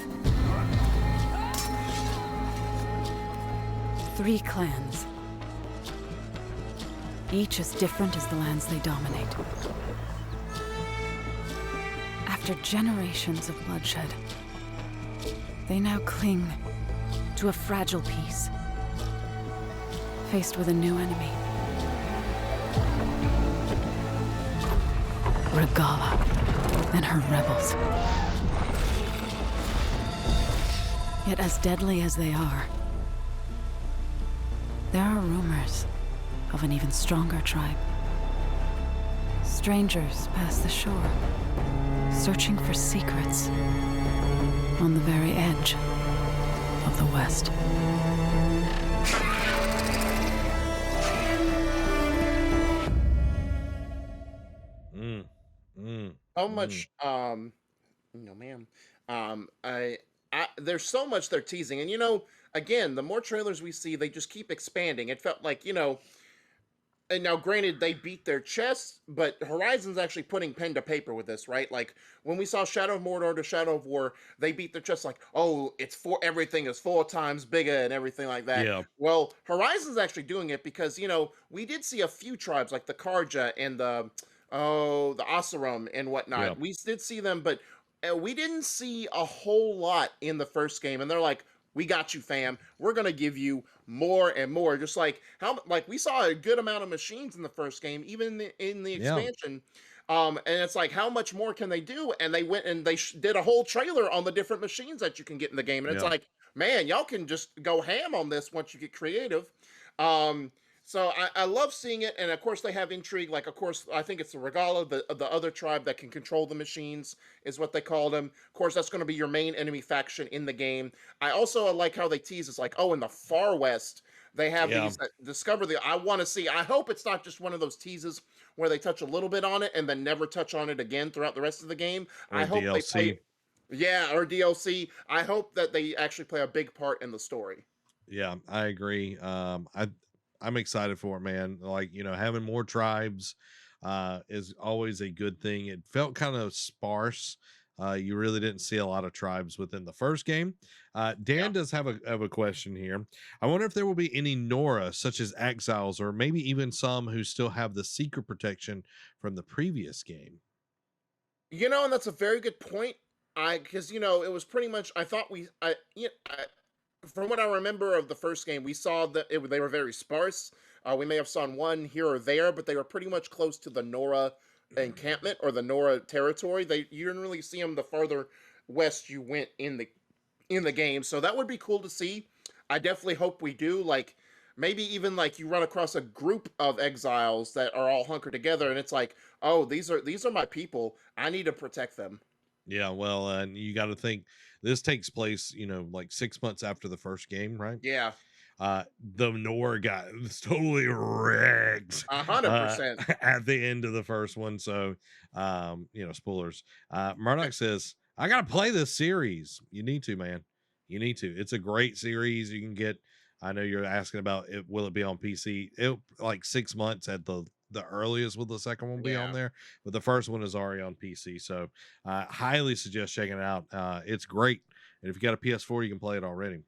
3 clans, each as different as the lands they dominate. After generations of bloodshed, they now cling to a fragile peace, faced with a new enemy. Regala and her rebels. Yet as deadly as they are, there are rumors of an even stronger tribe. Strangers pass the shore, searching for secrets on the very edge of the West. How much? No, ma'am. There's so much they're teasing, and again, the more trailers we see, they just keep expanding. It felt like, and now granted they beat their chests, but Horizon's actually putting pen to paper with this, right? Like when we saw Shadow of Mordor to Shadow of War, they beat their chests like, oh, everything is 4 times bigger and everything like that. Yeah. Well, Horizon's actually doing it because, we did see a few tribes like the Karja and the Oseram and whatnot. Yeah. We did see them, but we didn't see a whole lot in the first game, and they're like, we got you, fam. We're gonna give you more and more. Just like we saw a good amount of machines in the first game, even in the Yeah. expansion. And it's like, how much more can they do? And they went and they did a whole trailer on the different machines that you can get in the game. And it's Yeah. like, man, y'all can just go ham on this once you get creative. Um, so I love seeing it, and of course they have intrigue. Like, of course, I think it's the Regala, the other tribe that can control the machines, is what they call them. Of course, that's going to be your main enemy faction in the game. I also like how they tease. It's like, oh, in the far west, they have Yeah. these that discover the. I want to see. I hope it's not just one of those teases where they touch a little bit on it and then never touch on it again throughout the rest of the game. Or I hope they DLC. play. Yeah, or DLC. I hope that they actually play a big part in the story. Yeah, I agree. I'm excited for it, man. Like, having more tribes is always a good thing. It felt kind of sparse. You really didn't see a lot of tribes within the first game. Dan does have a question here. I wonder if there will be any Nora, such as exiles, or maybe even some who still have the secret protection from the previous game. And that's a very good point. Because it was pretty much. I thought from what I remember of the first game, we saw that they were very sparse. We may have seen one here or there, but they were pretty much close to the Nora encampment or the Nora territory. You didn't really see them the farther west you went in the game. So that would be cool to see. I definitely hope we do. Like, maybe even like you run across a group of exiles that are all hunkered together, and it's like, oh, these are my people. I need to protect them. Yeah, well, and you got to think this takes place, like 6 months after the first game, right? Yeah, The Nora got totally wrecked 100%. at the end of the first one. So, spoilers. Murdoch says, I got to play this series. You need to, man. You need to. It's a great series. You can get, I know you're asking about it. Will it be on PC? It like 6 months at the earliest. Will the second one be on there? But the first one is already on PC. So highly suggest checking it out. It's great. And if you got a PS4, you can play it already.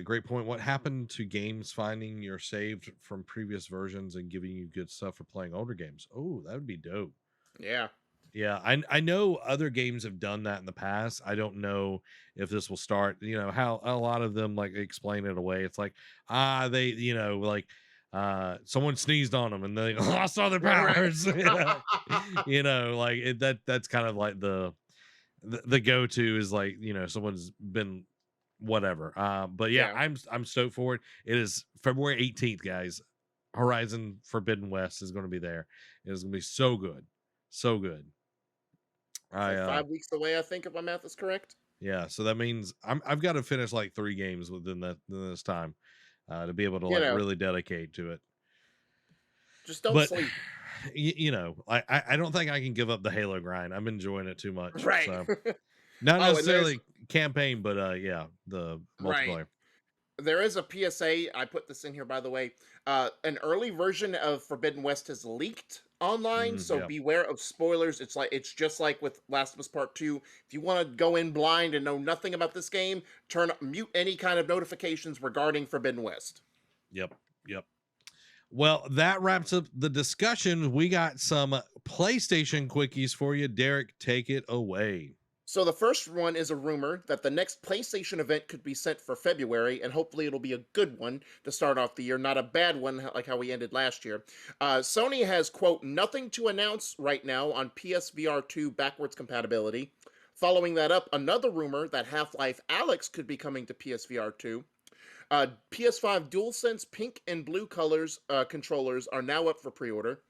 Great point. What happened to games finding your saved from previous versions and giving you good stuff for playing older games? Oh, that would be dope. Yeah. Yeah, I know other games have done that in the past. I don't know if this will start. How a lot of them like explain it away. It's like they like someone sneezed on them and they lost all their powers. Like that's kind of like the go to is like someone's been whatever. But yeah, I'm stoked for it. It is February 18th, guys. Horizon Forbidden West is going to be there. It is going to be so good, so good. Like 5 weeks away, I think, if my math is correct. Yeah, so that means I've got to finish like 3 games within this time to be able to really dedicate to it. Just don't sleep. I don't think I can give up the Halo grind. I'm enjoying it too much. Right. So. Not necessarily campaign, but the multiplayer. Right. There is a PSA. I put this in here, by the way. An early version of Forbidden West has leaked online, so beware of spoilers. It's just like with Last of Us Part 2. If you want to go in blind and know nothing about this game, mute any kind of notifications regarding Forbidden West. Yep. Well, that wraps up the discussion. We got some PlayStation quickies for you. Derek, take it away. So the first one is a rumor that the next PlayStation event could be set for February, and hopefully it'll be a good one to start off the year, not a bad one like how we ended last year. Sony has, quote, nothing to announce right now on PSVR 2 backwards compatibility. Following that up, another rumor that Half-Life Alyx could be coming to PSVR 2. PS5 DualSense pink and blue colors controllers are now up for pre-order.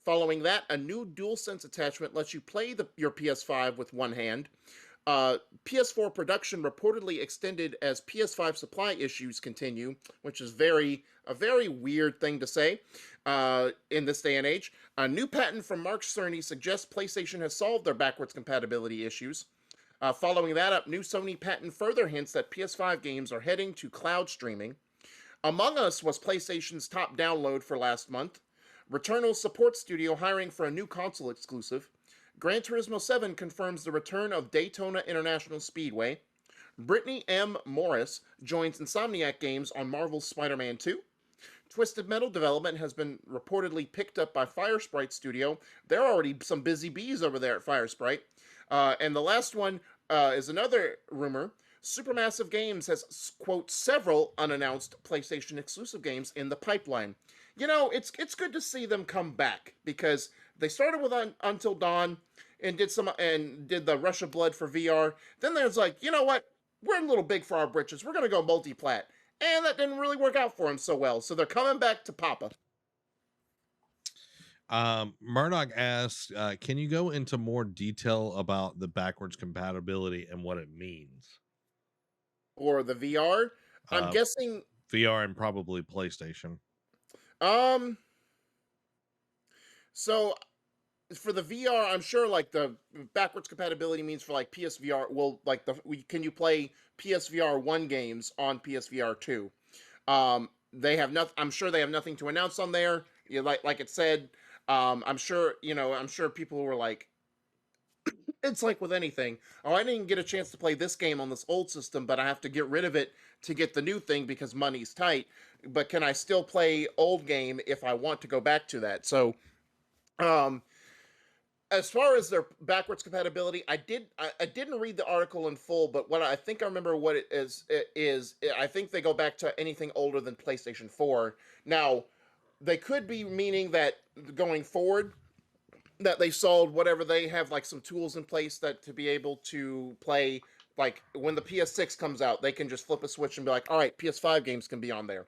Following that, a new DualSense attachment lets you play your PS5 with one hand. PS4 production reportedly extended as PS5 supply issues continue, which is a very weird thing to say in this day and age. A new patent from Mark Cerny suggests PlayStation has solved their backwards compatibility issues. Following that up, new Sony patent further hints that PS5 games are heading to cloud streaming. Among Us was PlayStation's top download for last month. Returnal support studio hiring for a new console exclusive. Gran Turismo 7 confirms the return of Daytona International Speedway. Brittany M. Morris joins Insomniac Games on Marvel's Spider-Man 2. Twisted Metal development has been reportedly picked up by Firesprite Studio. There are already some busy bees over there at Firesprite. And the last one is another rumor. Supermassive Games has, quote, several unannounced PlayStation exclusive games in the pipeline. You know, it's good to see them come back because they started with Until Dawn and did the Rush of Blood for VR. Then there's like, you know what? We're a little big for our britches. We're gonna go multi-plat. And that didn't really work out for him so well. So they're coming back to Papa. Murdoch asks, can you go into more detail about the backwards compatibility and what it means? Or the VR. I'm guessing VR and probably PlayStation. So for the VR, I'm sure like the backwards compatibility means for like PSVR. Well, like can you play PSVR 1 games on PSVR 2? They have nothing. I'm sure they have nothing to announce on there. Like it said. I'm sure people were like, it's like with anything. Oh, I didn't get a chance to play this game on this old system, but I have to get rid of it to get the new thing because money's tight. But can I still play old game if I want to go back to that? So, as far as their backwards compatibility, I didn't read the article in full, but what I think I remember what it is I think they go back to anything older than PlayStation 4. Now, they could be meaning that going forward, that they solved whatever they have like some tools in place that to be able to play like when the PS6 comes out, they can just flip a switch and be like, all right, PS5 games can be on there.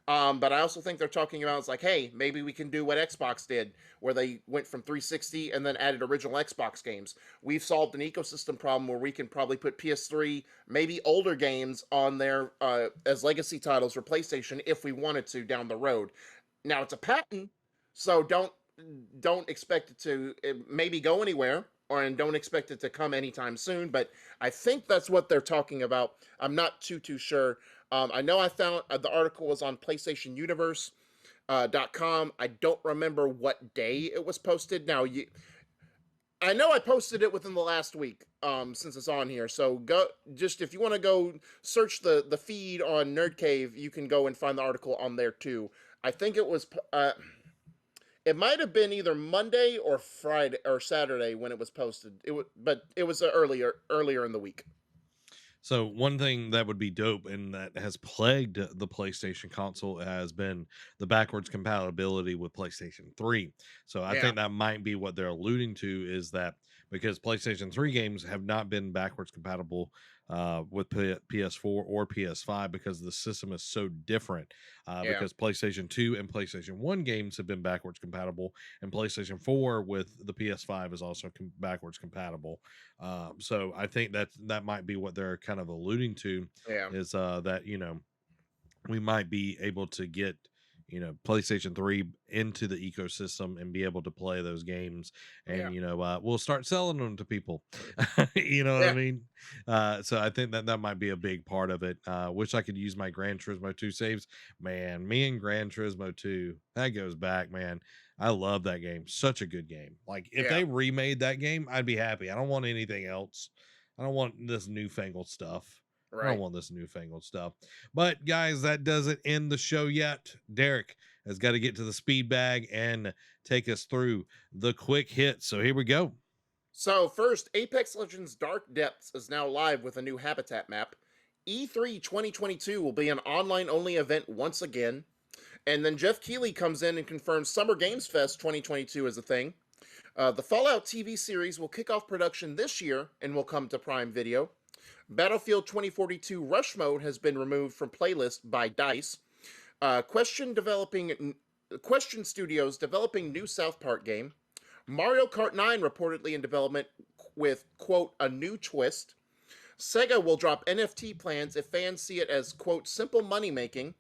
But I also think they're talking about it's like, hey, maybe we can do what Xbox did, where they went from 360 and then added original Xbox games. We've solved an ecosystem problem where we can probably put PS3, maybe older games on there as legacy titles for PlayStation if we wanted to down the road. Now it's a patent, so don't expect it to maybe go anywhere, and don't expect it to come anytime soon. But I think that's what they're talking about. I'm not too sure. I know I found the article was on PlayStation Universe.com. I don't remember what day it was posted. Now, I know I posted it within the last week since it's on here. So go just if you want to go search the feed on NERDCAVE, you can go and find the article on there too. I think it was it might have been either Monday or Friday or Saturday when it was posted. But it was earlier in the week. So one thing that would be dope and that has plagued the PlayStation console has been the backwards compatibility with PlayStation 3. So I think that might be what they're alluding to, is that because PlayStation 3 games have not been backwards compatible with PS4 or PS5 because the system is so different. Because PlayStation 2 and PlayStation 1 games have been backwards compatible, and PlayStation 4 with the PS5 is also backwards compatible. So I think that might be what they're kind of alluding to, is that, you know, we might be able to get, you know, PlayStation 3 into the ecosystem and be able to play those games, and you know, we'll start selling them to people. You know what I mean? So I think that might be a big part of it. Wish I could use my Gran Turismo 2 saves. Man, me and Gran Turismo 2, that goes back, man. I love that game. Such a good game. Like if they remade that game, I'd be happy. I don't want anything else. I don't want this newfangled stuff. I don't want this newfangled stuff. But guys, that doesn't end the show yet. Derek has got to get to the speed bag and take us through the quick hits. So here we go. So first, Apex Legends Dark Depths is now live with a new habitat map. E3 2022 will be an online-only event once again. And then Jeff Keighley comes in and confirms Summer Games Fest 2022 is a thing. The Fallout TV series will kick off production this year and will come to Prime Video. Battlefield 2042 Rush Mode has been removed from playlist by DICE. Question Studios developing new South Park game. Mario Kart 9 reportedly in development with, quote, a new twist. Sega will drop NFT plans if fans see it as, quote, simple money making.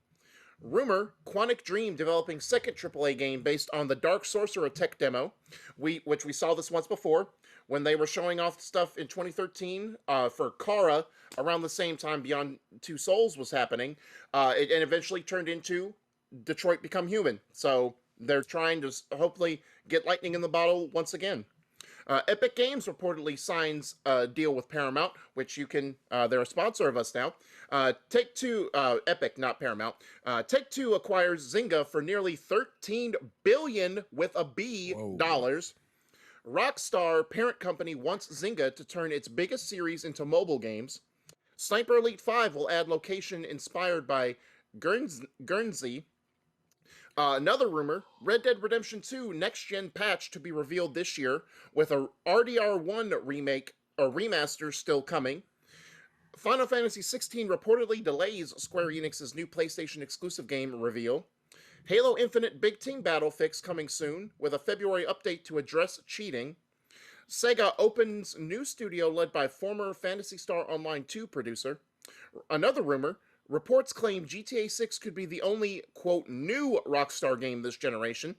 Rumor, Quantic Dream developing second AAA game based on the Dark Sorcerer tech demo, which we saw this once before, when they were showing off stuff in 2013 for Kara around the same time Beyond Two Souls was happening, and eventually turned into Detroit Become Human. So they're trying to hopefully get lightning in the bottle once again. Epic Games reportedly signs a deal with Paramount, which you can, they're a sponsor of us now. Take-Two, Epic, not Paramount. Take-Two acquires Zynga for nearly $13 billion with a B Whoa. dollars. Rockstar parent company wants Zynga to turn its biggest series into mobile games. Sniper Elite 5 will add location inspired by Guernsey. Another rumor, Red Dead Redemption 2 next-gen patch to be revealed this year, with a RDR1 remake or remaster still coming. Final Fantasy XVI reportedly delays Square Enix's new PlayStation exclusive game reveal. Halo Infinite Big Team Battle fix coming soon, with a February update to address cheating. Sega opens new studio led by former Phantasy Star Online 2 producer. Another rumor, reports claim GTA 6 could be the only, quote, new Rockstar game this generation.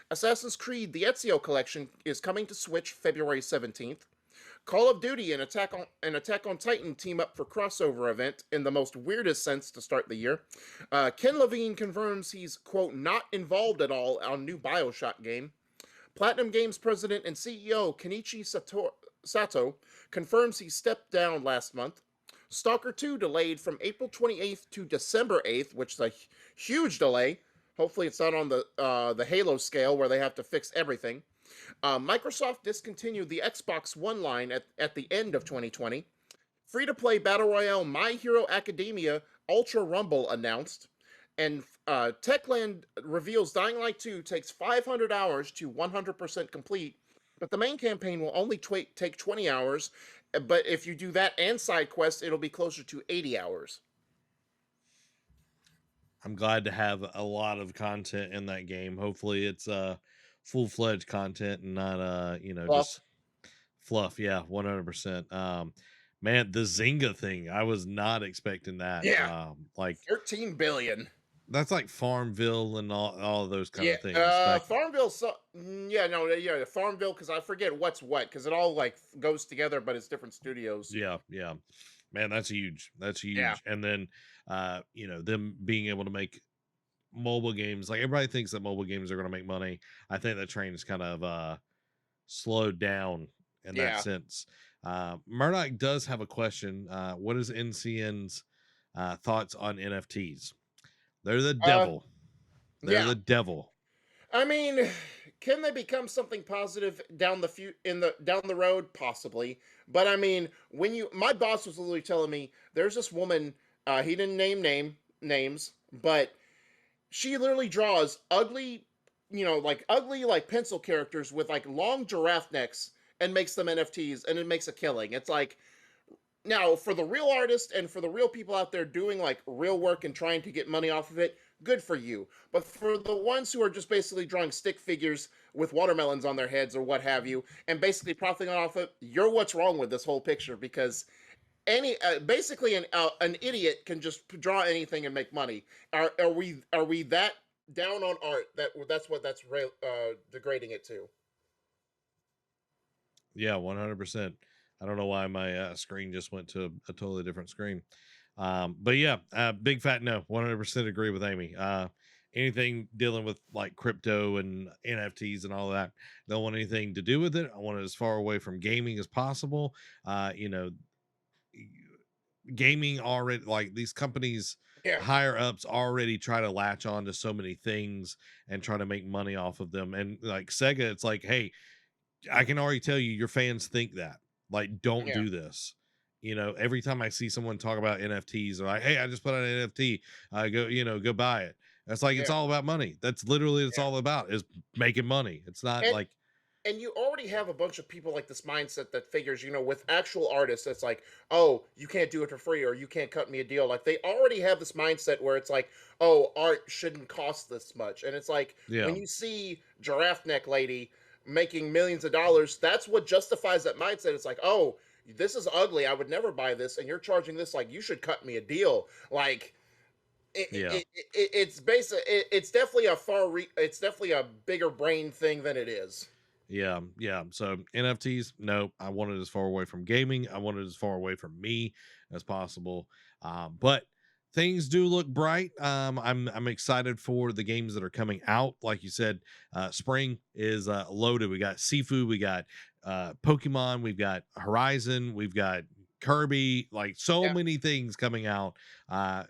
Assassin's Creed The Ezio Collection is coming to Switch February 17th. Call of Duty and Attack on Titan team up for crossover event in the most weirdest sense to start the year. Ken Levine confirms he's, quote, not involved at all on new Bioshock game. Platinum Games president and CEO Kenichi Sato confirms he stepped down last month. Stalker 2 delayed from April 28th to December 8th, which is a huge delay. Hopefully it's not on the Halo scale where they have to fix everything. Microsoft discontinued the Xbox One line at the end of 2020. Free-to-play Battle Royale My Hero Academia Ultra Rumble announced. And Techland reveals Dying Light 2 takes 500 hours to 100% complete, but the main campaign will only take 20 hours. But if you do that and side quests, it'll be closer to 80 hours. I'm glad to have a lot of content in that game. Hopefully it's full-fledged content and not Fluff. just fluff. Yeah, 100%. Man, the Zynga thing, I was not expecting that. Yeah. Like 13 billion. that's like Farmville and all of those kind of things. Farmville. Farmville, because I forget what's what, because it all like goes together, but it's different studios. Yeah, man, that's huge. Yeah. And then them being able to make mobile games, like everybody thinks that mobile games are going to make money. I think that train is kind of slowed down in that sense. Murdoch does have a question. What is NCN's thoughts on NFTs? They're the devil. They're the devil. I mean, can they become something positive down the road? Possibly. But I mean, my boss was literally telling me there's this woman, he didn't name names, but she literally draws ugly pencil characters with like long giraffe necks and makes them NFTs, and it makes a killing. It's like, now, for the real artist and for the real people out there doing like real work and trying to get money off of it, good for you. But for the ones who are just basically drawing stick figures with watermelons on their heads or what have you, and basically profiting off it, you're what's wrong with this whole picture, because basically an idiot can just draw anything and make money. Are we that down on art that's what that's degrading it to? Yeah, 100%. I don't know why my screen just went to a totally different screen. But yeah, big fat no, 100% agree with Amy. Anything dealing with like crypto and NFTs and all of that, don't want anything to do with it. I want it as far away from gaming as possible. Gaming already, like these companies, higher ups already try to latch on to so many things and try to make money off of them. And like Sega, it's like, hey, I can already tell you your fans think that. Like, don't do this. Every time I see someone talk about NFTs, they're like, hey, I just put out an NFT. Go buy it. It's like, it's all about money. That's literally it's all about, is making money. It's not like. And you already have a bunch of people like this mindset that figures, with actual artists, it's like, oh, you can't do it for free, or you can't cut me a deal. Like, they already have this mindset where it's like, oh, art shouldn't cost this much. And it's like, when you see Giraffe Neck Lady making millions of dollars, that's what justifies that mindset. It's like, oh, this is ugly, I would never buy this, and you're charging this, like, you should cut me a deal. Like, it's basically, it's definitely it's definitely a bigger brain thing than it is. Yeah. So NFTs, no, I want it as far away from gaming. I want it as far away from me as possible. But things do look bright. I'm excited for the games that are coming out. Like you said, spring is loaded. We got Sifu, we got Pokemon, we've got Horizon, we've got Kirby, like so Yeah. many things coming out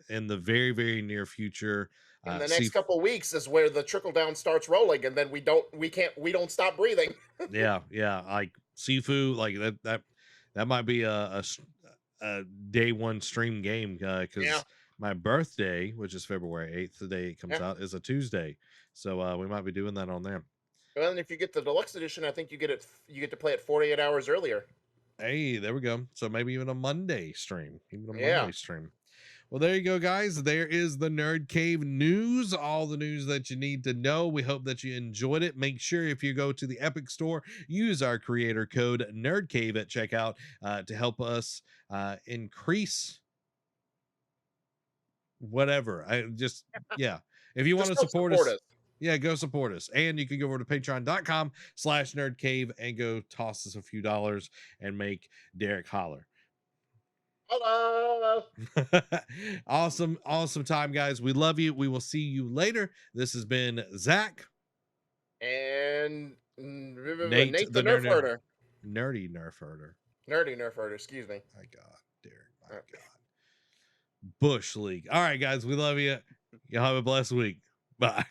in the very, very near future. In the next couple of weeks is where the trickle down starts rolling, and then we don't stop breathing. Yeah, like Sifu, like that might be a day one stream game because Yeah. my birthday, which is February 8th, the day it comes Yeah. out, is a Tuesday. So we might be doing that on there. Well, and if you get the deluxe edition, I think you get to play it 48 hours earlier. Hey, there we go. So maybe even a Monday stream. Yeah. Well, there you go, guys. There is the Nerd Cave news, all the news that you need to know. We hope that you enjoyed it. Make sure if you go to the Epic Store, use our creator code NERDCAVE at checkout to help us increase whatever. If you want to support us, yeah, go support us. And you can go over to patreon.com/nerdcave and go toss us a few dollars and make Derek holler. Hello. Awesome time, guys. We love you. We will see you later. This has been Zach And Nate the Nerf Herder. Nerdy Nerf Herder. Nerdy Nerf Herder, excuse me. My God, Derek. My God. Bush League. All right, guys. We love you. Y'all have a blessed week. Bye.